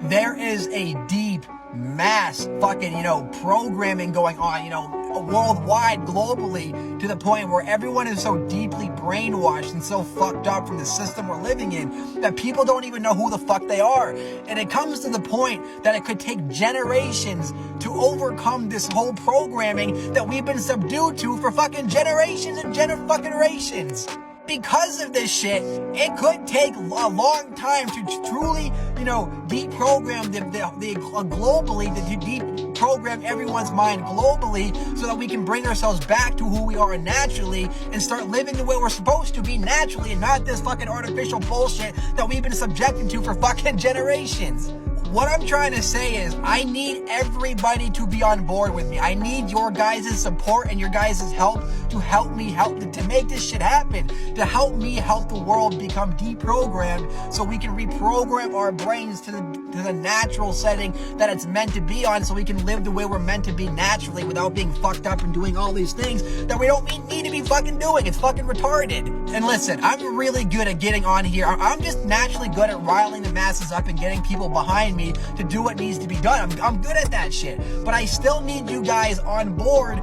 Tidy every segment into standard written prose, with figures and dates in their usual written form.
there is a deep mass fucking, programming going on, worldwide, globally, to the point where everyone is so deeply brainwashed and so fucked up from the system we're living in that people don't even know who the fuck they are. And it comes to the point that it could take generations to overcome this whole programming that we've been subdued to for fucking generations and generations. Because of this shit, it could take a long time to truly, deprogram globally, to deprogram everyone's mind globally, so that we can bring ourselves back to who we are naturally and start living the way we're supposed to be naturally, and not this fucking artificial bullshit that we've been subjected to for fucking generations. What I'm trying to say is, I need everybody to be on board with me. I need your guys' support and your guys' help to help me to make this shit happen, to help me help the world become deprogrammed, so we can reprogram our brains to the natural setting that it's meant to be on, so we can live the way we're meant to be naturally without being fucked up and doing all these things that we don't need to be fucking doing. It's fucking retarded. And listen, I'm really good at getting on here. I'm just naturally good at riling the masses up and getting people behind me to do what needs to be done. I'm good at that shit. But I still need you guys on board,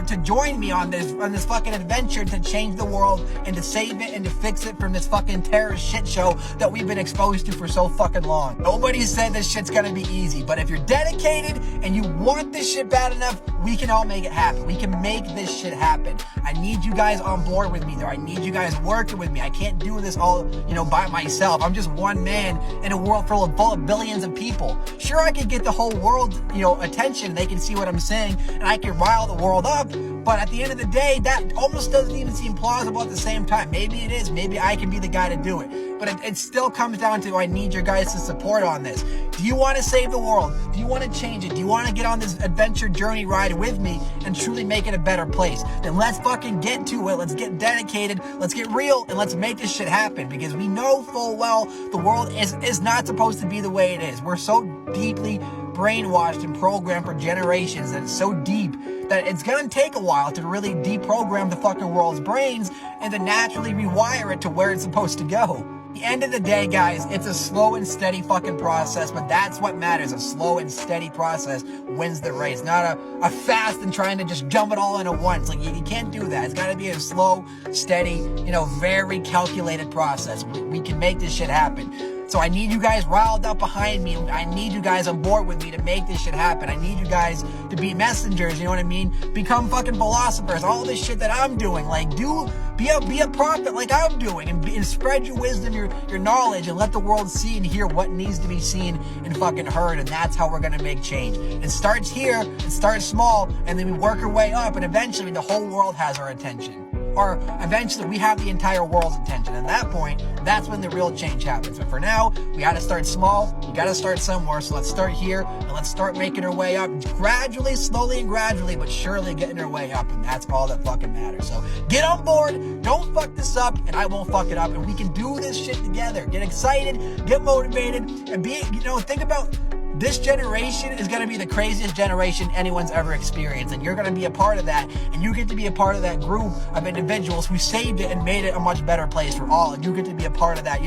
to join me on this fucking adventure to change the world and to save it and to fix it from this fucking terrorist shit show that we've been exposed to for so fucking long. Nobody said this shit's gonna be easy, but if you're dedicated and you want this shit bad enough, we can all make it happen. We can make this shit happen. I need you guys on board with me there. I need you guys working with me. I can't do this all, by myself. I'm just one man in a world full of billions of people. Sure, I could get the whole world, attention. They can see what I'm saying, and I can rile the world up. But at the end of the day, that almost doesn't even seem plausible at the same time. Maybe it is. Maybe I can be the guy to do it. But it still comes down to, I need your guys' support on this. Do you want to save the world? Do you want to change it? Do you want to get on this adventure journey ride with me and truly make it a better place? Then let's fucking get to it. Let's get dedicated. Let's get real, and let's make this shit happen, because we know full well the world is not supposed to be the way it is. We're so deeply brainwashed and programmed for generations that it's so deep that it's gonna take a while to really deprogram the fucking world's brains and to naturally rewire it to where it's supposed to go. At the end of the day, guys, it's a slow and steady fucking process, but that's what matters. A slow and steady process wins the race, not a fast and trying to just jump it all in at once. Like, you can't do that. It's gotta be a slow, steady, very calculated process. We can make this shit happen. So I need you guys riled up behind me. I need you guys on board with me to make this shit happen. I need you guys to be messengers, you know what I mean? Become fucking philosophers. All this shit that I'm doing. Like, be a prophet like I'm doing, and spread your wisdom, your knowledge, and let the world see and hear what needs to be seen and fucking heard. And that's how we're gonna make change. It starts here, it starts small, and then we work our way up, and eventually the whole world has our attention. Or eventually we have the entire world's attention. And at that point, that's when the real change happens. But for now, we gotta start small. We gotta start somewhere. So let's start here, and let's start making our way up gradually, slowly and gradually, but surely getting our way up. And that's all that fucking matters. So get on board. Don't fuck this up, and I won't fuck it up. And we can do this shit together. Get excited, get motivated, and think about, this generation is going to be the craziest generation anyone's ever experienced, and you're going to be a part of that, and you get to be a part of that group of individuals who saved it and made it a much better place for all, and you get to be a part of that.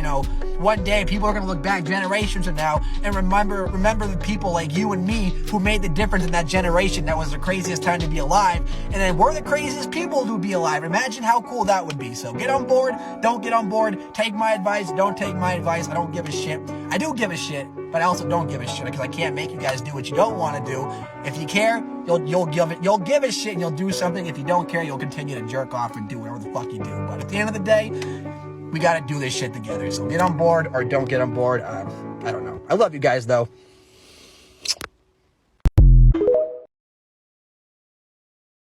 One day people are going to look back generations from now and remember the people like you and me who made the difference in that generation. That was the craziest time to be alive, and then we're the craziest people to be alive. Imagine how cool that would be. So get on board, don't get on board, take my advice, don't take my advice. I don't give a shit. I do give a shit, but I also don't give a shit, because I can't make you guys do what you don't want to do. If you care, you'll give a shit and you'll do something. If you don't care, you'll continue to jerk off and do whatever the fuck you do. But at the end of the day, we got to do this shit together. So get on board or don't get on board. I don't know. I love you guys though.